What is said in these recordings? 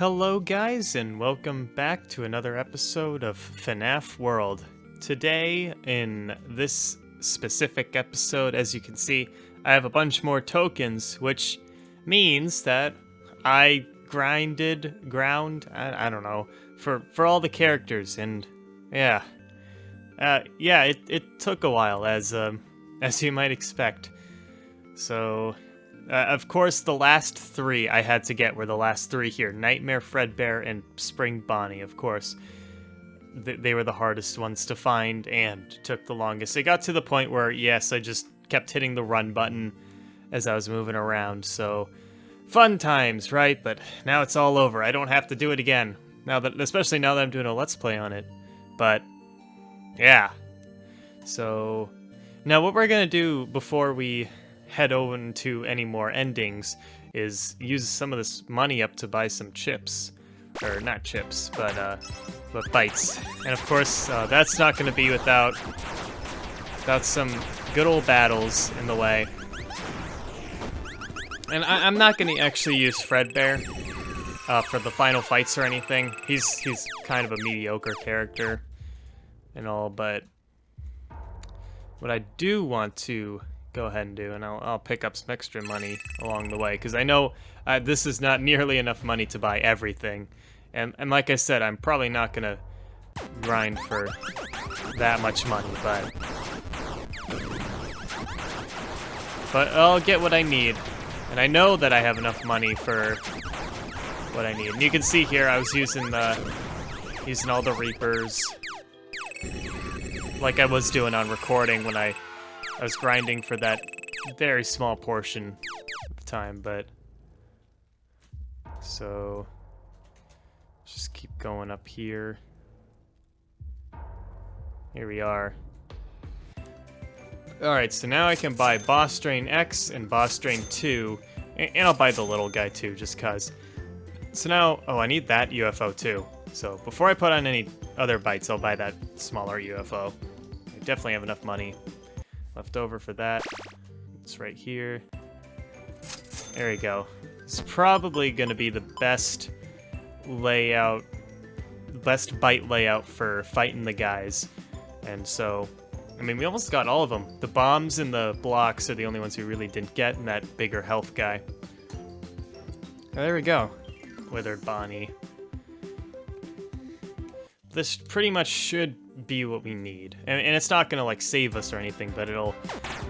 Hello guys, and welcome back to another episode of FNaF World. Today, in this specific episode, as you can see, I have a bunch more tokens, which means that I ground, I don't know, for all the characters, and yeah. It took a while, as you might expect. So, of course, the last three I had to get were the last three here. Nightmare, Fredbear, and Spring Bonnie, of course. They were the hardest ones to find and took the longest. It got to the point where, yes, I just kept hitting the run button as I was moving around, so fun times, right? But now it's all over. I don't have to do it again. Especially now that I'm doing a Let's Play on it. But, yeah. So, now what we're gonna do before we head over into any more endings is use some of this money up to buy some chips. Or not chips, but bites. And of course, that's not going to be without some good old battles in the way. And I'm not going to actually use Fredbear for the final fights or anything. He's kind of a mediocre character and all, but what I do want to go ahead and do, and I'll pick up some extra money along the way, because I know this is not nearly enough money to buy everything, and like I said, I'm probably not gonna grind for that much money, but I'll get what I need, and I know that I have enough money for what I need. And you can see here I was using all the Reapers, like I was doing on recording when I was grinding for that very small portion of time, but so just keep going up here. Here we are. Alright, so now I can buy Boss Drain X and Boss Drain 2, and I'll buy the little guy too, just cause. So now, oh, I need that UFO too. So before I put on any other bites, I'll buy that smaller UFO. I definitely have enough money left over for that. It's right here. There we go. It's probably going to be the best layout, best bite layout for fighting the guys. And so, I mean, we almost got all of them. The bombs and the blocks are the only ones we really didn't get, and that bigger health guy. There we go. Withered Bonnie. This pretty much should be what we need, and it's not gonna like save us or anything, but it'll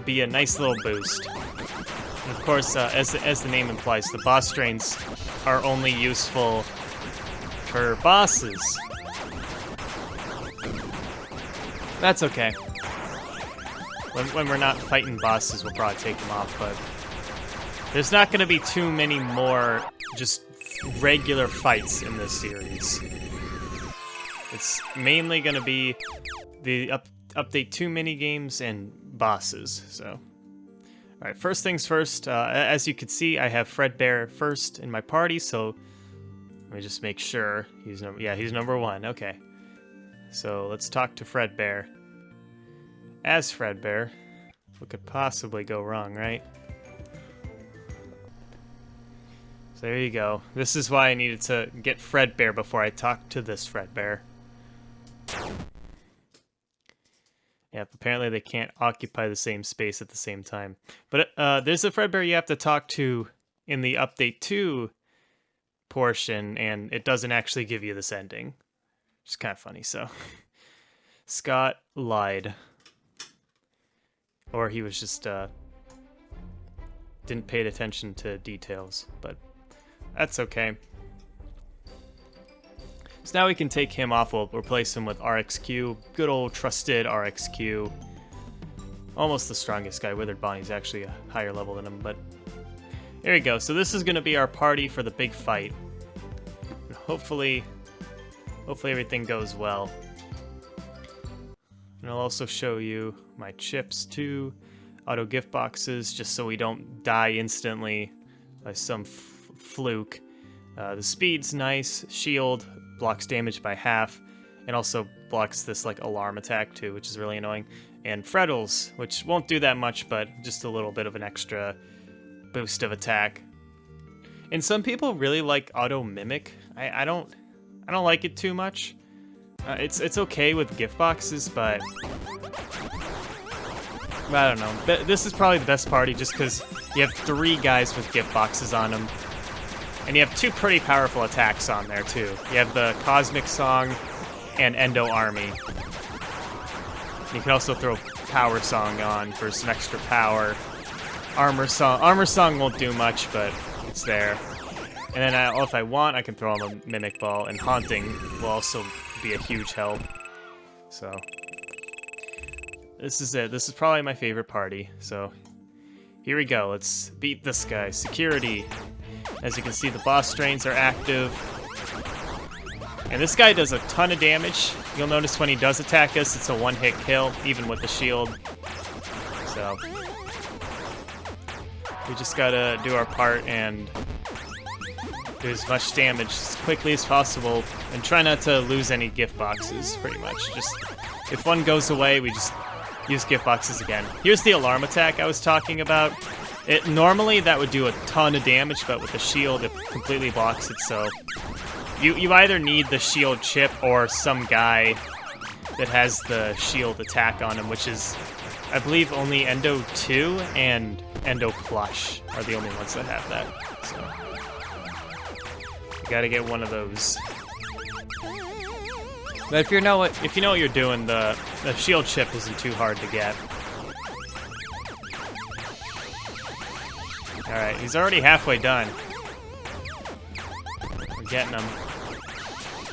be a nice little boost. And of course, as the name implies, the boss strains are only useful for bosses. That's okay. When we're not fighting bosses, we'll probably take them off, but there's not gonna be too many more just regular fights in this series. It's mainly going to be the update 2 minigames and bosses, so. Alright, first things first, as you can see, I have Fredbear first in my party, so let me just make sure he's number 1, okay. So let's talk to Fredbear. As Fredbear, what could possibly go wrong, right? So there you go. This is why I needed to get Fredbear before I talked to this Fredbear. Yep, apparently they can't occupy the same space at the same time. But there's a Fredbear you have to talk to in the Update 2 portion, and it doesn't actually give you this ending. Which is kind of funny, so. Scott lied. Or he was just, didn't pay attention to details, but that's okay. So now we can take him off, we'll replace him with RXQ, good old trusted RXQ. Almost the strongest guy. Withered Bonnie's actually a higher level than him, but there we go. So this is going to be our party for the big fight. And hopefully everything goes well. And I'll also show you my chips too, auto gift boxes, just so we don't die instantly by some fluke. The speed's nice, shield blocks damage by half, and also blocks this like alarm attack too, which is really annoying. And Freddles, which won't do that much, but just a little bit of an extra boost of attack. And some people really like auto mimic. I don't like it too much. It's okay with gift boxes, but I don't know. This is probably the best party just because you have 3 guys with gift boxes on them. And you have 2 pretty powerful attacks on there, too. You have the Cosmic Song and Endo Army. You can also throw Power Song on for some extra power. Armor Song won't do much, but it's there. And then if I want, I can throw on a Mimic Ball, and Haunting will also be a huge help. So this is it. This is probably my favorite party. So here we go. Let's beat this guy. Security. As you can see, the boss strains are active. And this guy does a ton of damage. You'll notice when he does attack us, it's a one-hit kill, even with the shield. So we just gotta do our part and do as much damage as quickly as possible, and try not to lose any gift boxes, pretty much. Just, if one goes away, we just use gift boxes again. Here's the alarm attack I was talking about. Normally that would do a ton of damage, but with the shield it completely blocks it, so you either need the shield chip or some guy that has the shield attack on him, which is, I believe, only Endo 2 and Endo Plush are the only ones that have that, so you gotta get one of those. But if you know what you're doing, the shield chip isn't too hard to get. Alright, he's already halfway done. We're getting him.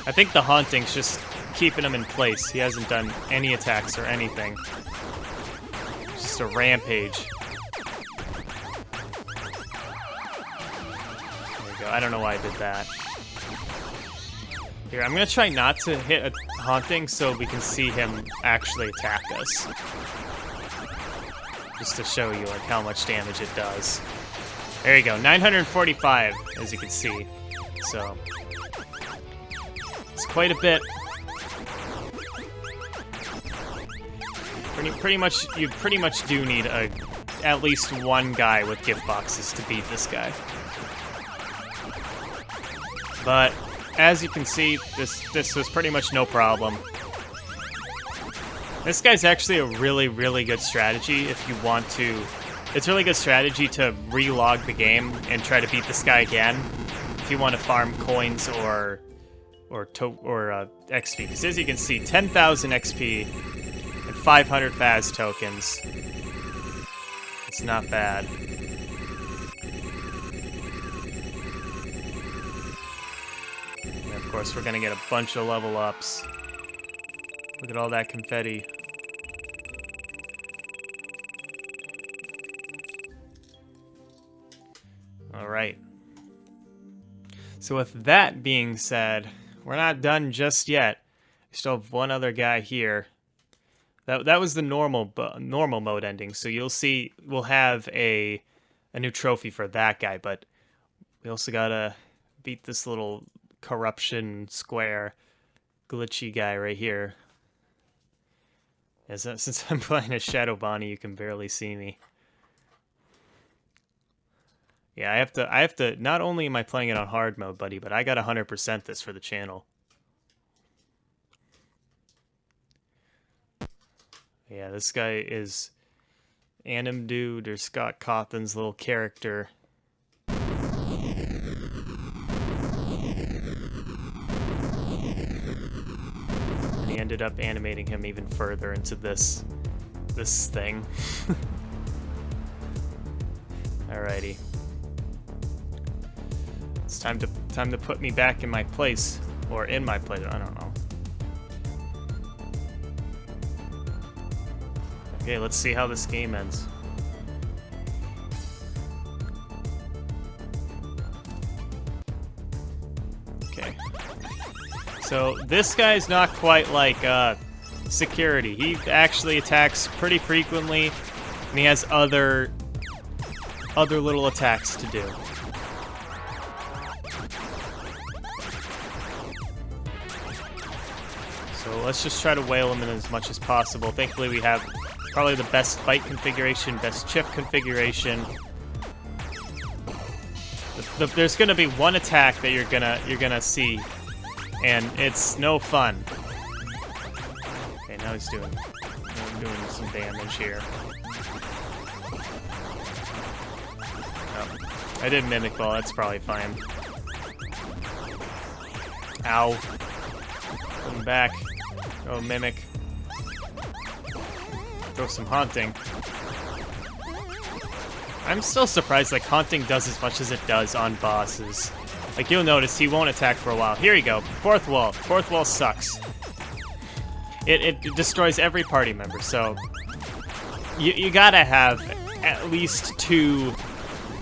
I think the Haunting's just keeping him in place. He hasn't done any attacks or anything. It's just a rampage. There we go. I don't know why I did that. Here, I'm gonna try not to hit a Haunting so we can see him actually attack us. Just to show you like how much damage it does. There you go, 945, as you can see. So it's quite a bit. Pretty much, you pretty much do need at least one guy with gift boxes to beat this guy. But as you can see, this was pretty much no problem. This guy's actually a really, really good strategy if you want to. It's a really good strategy to relog the game and try to beat this guy again if you want to farm coins or XP. Because as you can see, 10,000 XP and 500 Faz tokens. It's not bad. And of course, we're gonna get a bunch of level ups. Look at all that confetti. Alright. So with that being said, we're not done just yet. We still have one other guy here. That was the normal mode ending, so you'll see we'll have a new trophy for that guy, but we also gotta beat this little corruption square glitchy guy right here. Since I'm playing as Shadow Bonnie, you can barely see me. Yeah, I have to, not only am I playing it on hard mode, buddy, but I got 100% this for the channel. Yeah, this guy is Animdude, or Scott Cawthon's little character. And he ended up animating him even further into this thing. Alrighty. It's time to put me back in my place, or in my place. I don't know. Okay, let's see how this game ends. Okay. So this guy's not quite like security. He actually attacks pretty frequently, and he has other little attacks to do. So let's just try to whale him in as much as possible. Thankfully we have probably the best fight configuration, best chip configuration. there's gonna be one attack that you're gonna see, and it's no fun. Okay, now he's doing some damage here. Oh, I did Mimic Ball. That's probably fine. Ow. Come back. Oh, Mimic. Throw some Haunting. I'm still surprised, like, Haunting does as much as it does on bosses. Like, you'll notice he won't attack for a while. Here you go. Fourth wall. Fourth wall sucks. It destroys every party member, so... You gotta have at least 2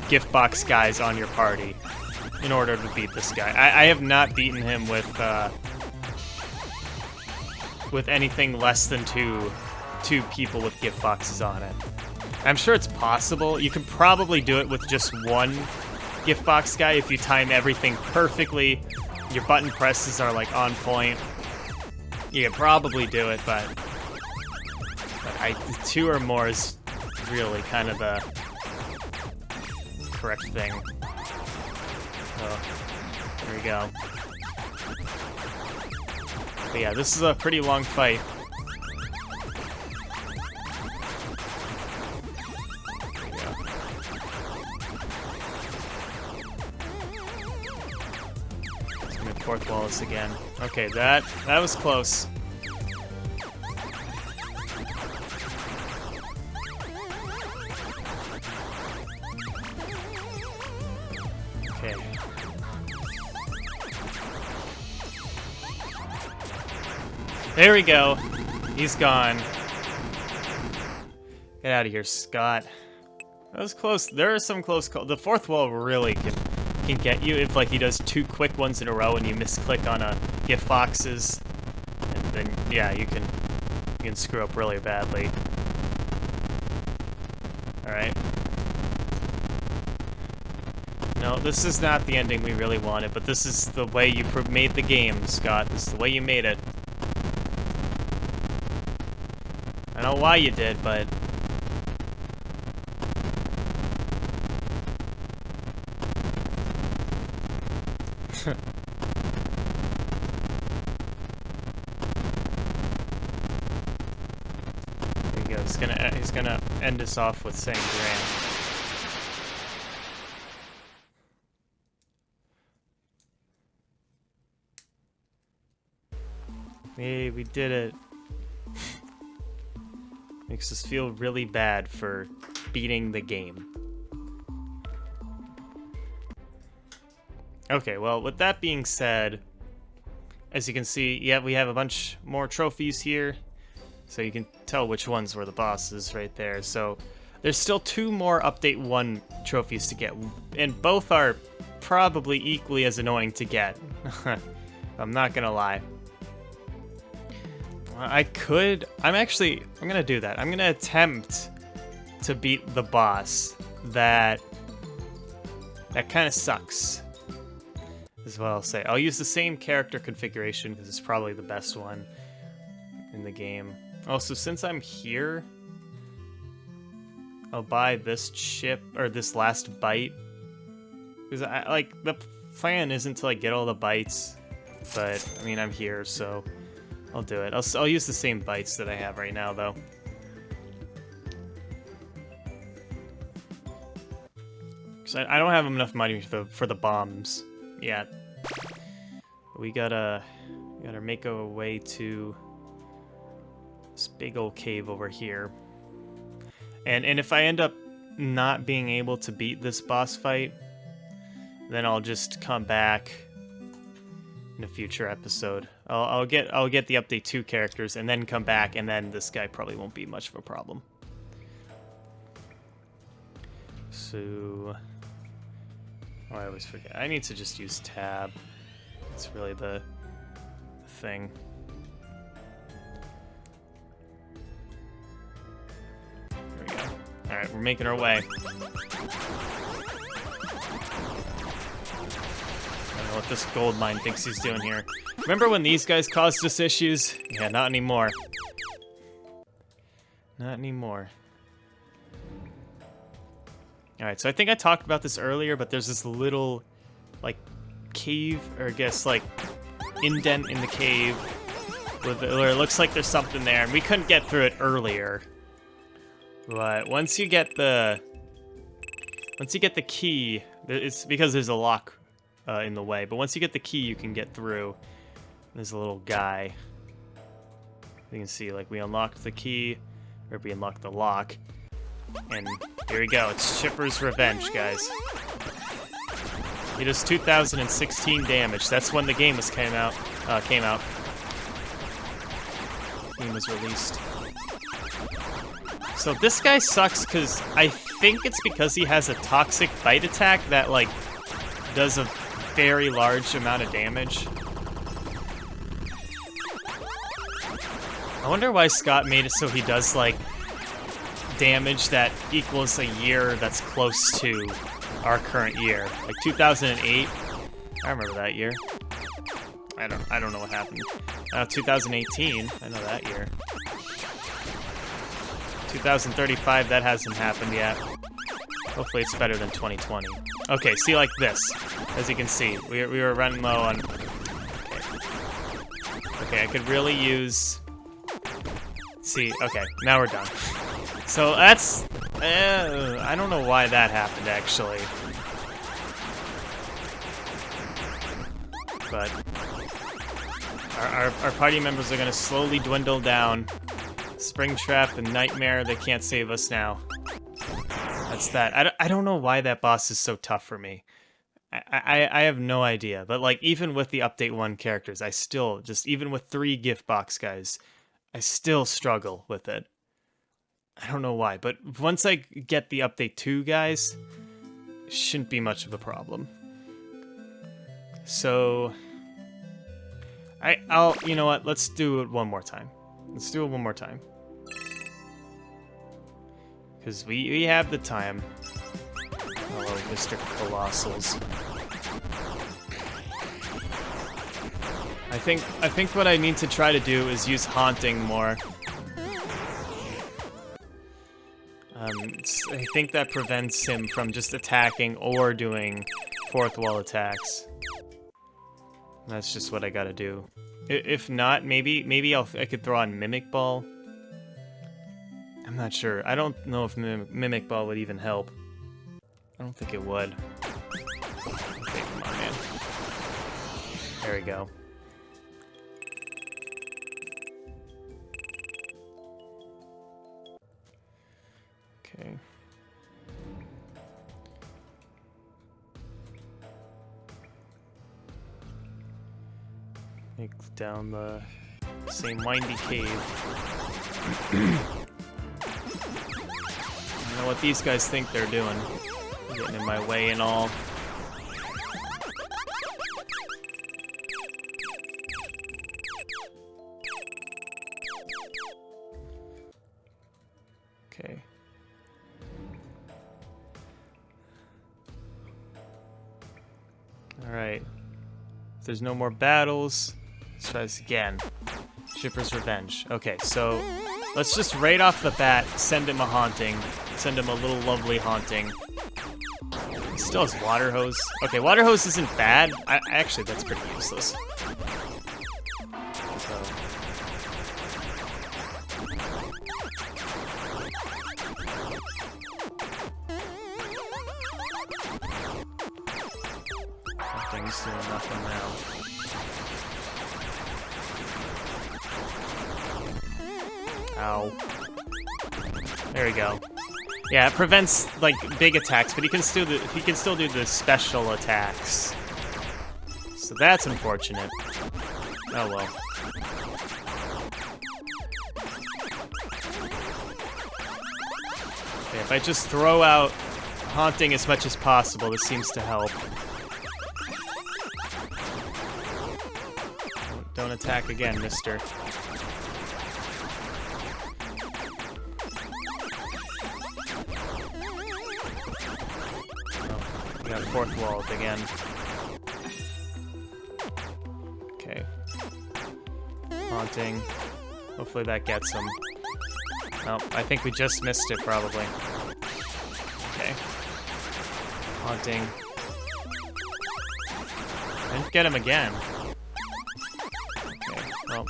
gift box guys on your party in order to beat this guy. I have not beaten him with anything less than two people with gift boxes on it. I'm sure it's possible. You can probably do it with just 1 gift box guy if you time everything perfectly. Your button presses are like on point. You can probably do it, but 2 or more is really kind of the correct thing. So, there we go. But yeah, this is a pretty long fight. There we go. Let's go to fourth walls again. Okay, that was close. Okay. There we go. He's gone. Get out of here, Scott. That was close. There are some close calls. The fourth wall really can get you if, like, he does 2 quick ones in a row and you misclick on a gift boxes, and then yeah, you can screw up really badly. All right. No, this is not the ending we really wanted, but this is the way you made the game, Scott. This is the way you made it. I don't know why you did, but... There you go. He's gonna end us off with saying Grant. Hey, we did it. Makes us feel really bad for beating the game. Okay, well, with that being said, as you can see, yeah, we have a bunch more trophies here. So you can tell which ones were the bosses right there. So there's still 2 more Update 1 trophies to get, and both are probably equally as annoying to get. I'm not gonna lie. I'm gonna do that. I'm gonna attempt to beat the boss that kind of sucks, is what I'll say. I'll use the same character configuration because it's probably the best one in the game. Also, since I'm here, I'll buy this chip, or this last bite, because the plan isn't to, like, get all the bites, but I mean, I'm here, so I'll do it. I'll use the same bites that I have right now, though. Because I don't have enough money for the bombs yet. But we gotta make our way to this big old cave over here. And if I end up not being able to beat this boss fight, then I'll just come back in a future episode. I'll get the Update 2 characters and then come back, and then this guy probably won't be much of a problem. So, I always forget. I need to just use tab. It's really the thing. There we go. All right, we're making our way. I don't know what this gold mine thinks he's doing here. Remember when these guys caused us issues? Yeah, not anymore. Not anymore. Alright, so I think I talked about this earlier, but there's this little like, cave, or I guess, like, indent in the cave, where it looks like there's something there, and we couldn't get through it earlier. But once you get the key, it's because there's a lock in the way, but once you get the key, you can get through. There's a little guy. You can see, like, we unlocked the key, or we unlocked the lock, and here we go. It's Chipper's Revenge, guys. He does 2,016 damage. That's when the game came out. Game was released. So this guy sucks because I think it's because he has a toxic bite attack that, like, does a very large amount of damage. I wonder why Scott made it so he does, like, damage that equals a year that's close to our current year. Like 2008. I remember that year. I don't know what happened. 2018. I know that year. 2035, that hasn't happened yet. Hopefully it's better than 2020. Okay, see, like this. As you can see, we were running low on... Okay, I could really use... See, okay, now we're done. So that's... I don't know why that happened, actually. But... Our party members are going to slowly dwindle down. Springtrap and Nightmare, they can't save us now. That's that. I don't know why that boss is so tough for me. I have no idea. But, like, even with the Update 1 characters, I still, just even with 3 gift box guys, I still struggle with it. I don't know why, but once I get the Update 2 guys, it shouldn't be much of a problem. So... I'll, you know what, let's do it one more time. Let's do it one more time. Because we have the time. Hello, Mr. Colossals. I think what I need to try to do is use Haunting more. I think that prevents him from just attacking or doing fourth wall attacks. That's just what I gotta do. If not, maybe I could throw on Mimic Ball. I'm not sure. I don't know if Mimic Ball would even help. I don't think it would. Okay, come on, man. There we go. Okay. Make down the same windy cave. I don't know what these guys think they're doing. Getting in my way and all. Okay. Alright. If there's no more battles, let's try this again. Chipper's Revenge. Okay, so let's just right off the bat send him a Haunting. Send him a little lovely Haunting. He still has Water Hose. Okay, Water Hose isn't bad. Actually, that's pretty useless. So. Haunting's doing nothing now. Ow. There we go. Yeah, it prevents like big attacks, but he can still do the special attacks. So that's unfortunate. Oh well. Okay, if I just throw out Haunting as much as possible, this seems to help. Don't attack again, mister. Got fourth wall up again. Okay. Haunting. Hopefully that gets him. Nope, I think we just missed it, probably. Okay. Haunting. And get him again. Okay, well.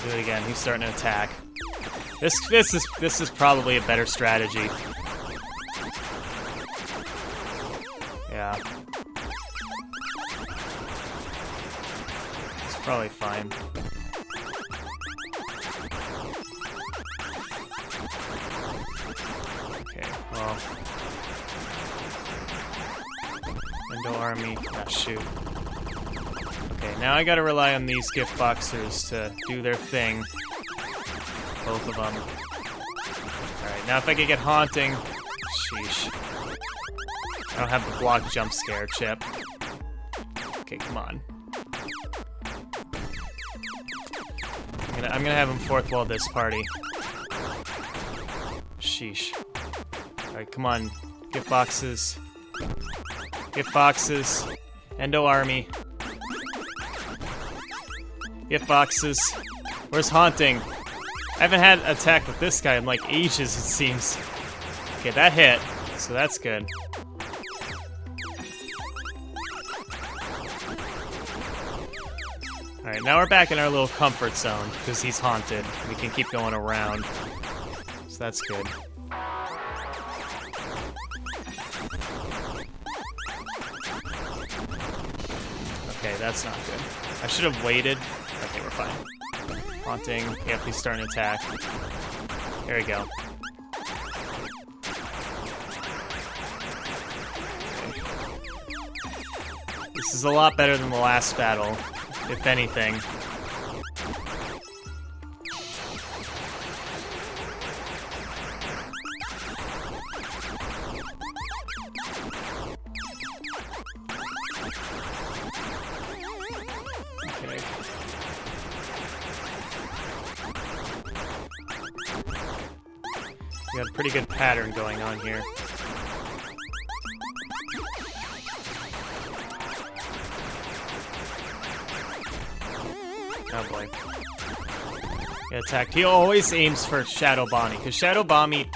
Do it again. He's starting to attack. This is probably a better strategy. Yeah. It's probably fine. Okay, well. Window army. Ah, shoot. Okay, now I gotta rely on these gift boxers to do their thing. Both of them. Alright, now if I could get haunting. Sheesh. I don't have the block jump scare chip. Okay, come on. I'm gonna have him fourth wall this party. Sheesh. Alright, come on. Gift boxes. Gift boxes. Endo army. Gift boxes. Where's haunting? I haven't had an attack with this guy in like ages, it seems. Okay, that hit, so that's good. Alright, now we're back in our little comfort zone, because he's haunted. We can keep going around. So that's good. Okay, that's not good. I should have waited. Okay, we're fine. Haunting. Yep, he's starting to attack. There we go. Okay. This is a lot better than the last battle, if anything. Okay. We got a pretty good pattern going on here. Oh boy. Get attacked. He always aims for Shadow Bonnie, because Shadow Bonnie,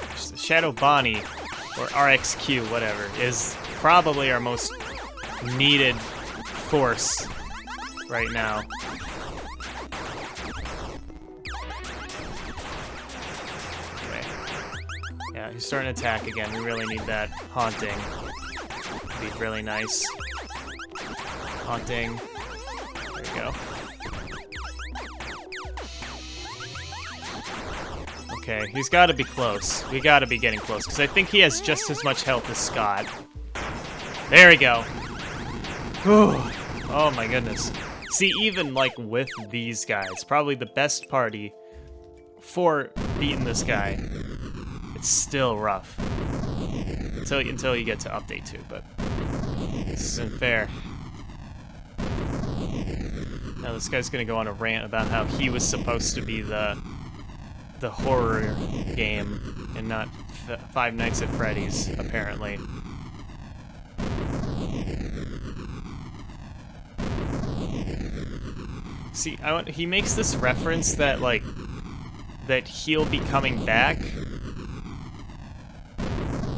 or RXQ, whatever, is probably our most needed force right now. Yeah, he's starting to attack again. We really need that haunting. Be really nice. Haunting. There we go. Okay, he's got to be close. We got to be getting close, because I think he has just as much health as Scott. There we go. Whew. Oh my goodness. See, even like with these guys, probably the best party for beating this guy. It's still rough until you get to update 2, but this isn't fair. Now this guy's gonna go on a rant about how he was supposed to be the horror game and not Five Nights at Freddy's, apparently. See, he makes this reference that that he'll be coming back.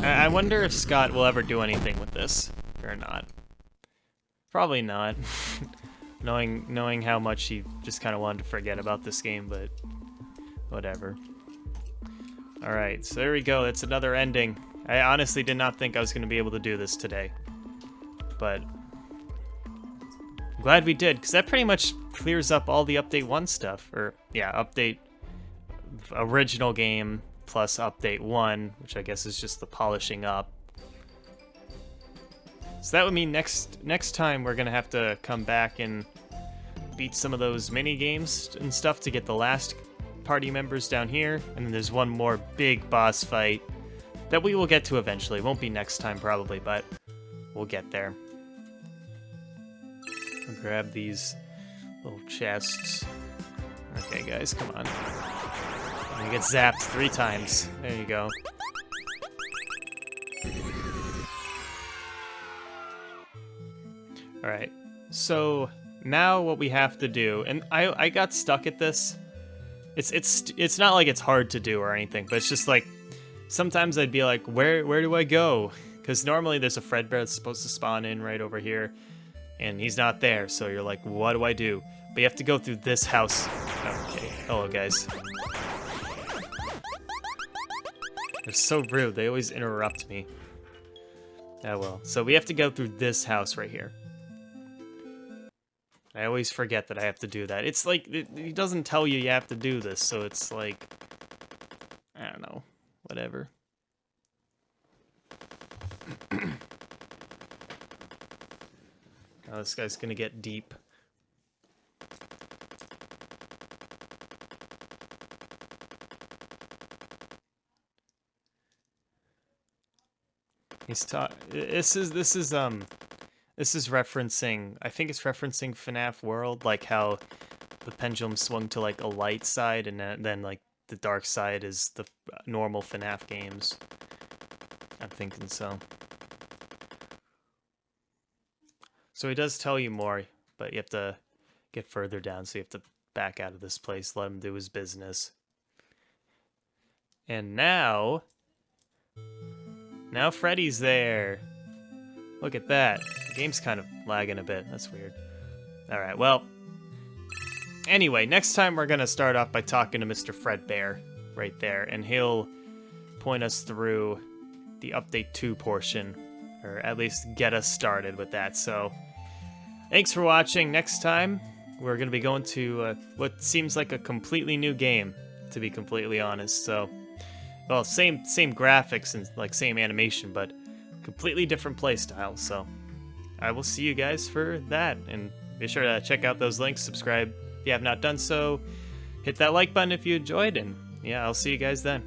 I wonder if Scott will ever do anything with this, or not. Probably not. knowing how much he just kind of wanted to forget about this game, but whatever. Alright, so there we go. That's another ending. I honestly did not think I was going to be able to do this today. But I'm glad we did, because that pretty much clears up all the Update 1 stuff. Or, yeah, Update original game plus Update 1, which I guess is just the polishing up. So that would mean next time we're gonna have to come back and beat some of those mini games and stuff to get the last party members down here, and then there's one more big boss fight that we will get to eventually. Won't be next time probably, but we'll get there. I'll grab these little chests. Okay, guys, come on. You get zapped 3 times. There you go. Alright, so now what we have to do, and I got stuck at this. It's not like it's hard to do or anything, but it's just like, sometimes I'd be like, where do I go? Because normally there's a Fredbear that's supposed to spawn in right over here, and he's not there, so you're like, what do I do? But you have to go through this house. Okay, hello guys. They're so rude, they always interrupt me. Oh well, so we have to go through this house right here. I always forget that I have to do that. It's like, he doesn't tell you you have to do this, so it's like, I don't know, whatever. Oh, this guy's gonna get deep. This is referencing, I think it's referencing FNaF World, like how the pendulum swung to like a light side, and then like the dark side is the normal FNaF games. I'm thinking so. So he does tell you more, but you have to get further down, so you have to back out of this place, let him do his business. And now Freddy's there. Look at that. The game's kind of lagging a bit. That's weird. Alright, well. Anyway, next time we're going to start off by talking to Mr. Fredbear right there, and he'll point us through the Update 2 portion, or at least get us started with that. So, thanks for watching. Next time, we're going to be going to what seems like a completely new game, to be completely honest. So, well, same graphics and like same animation, but completely different play style. So I will see you guys for that, and be sure to check out those links, subscribe if you have not done so, hit that like button if you enjoyed, and yeah, I'll see you guys then.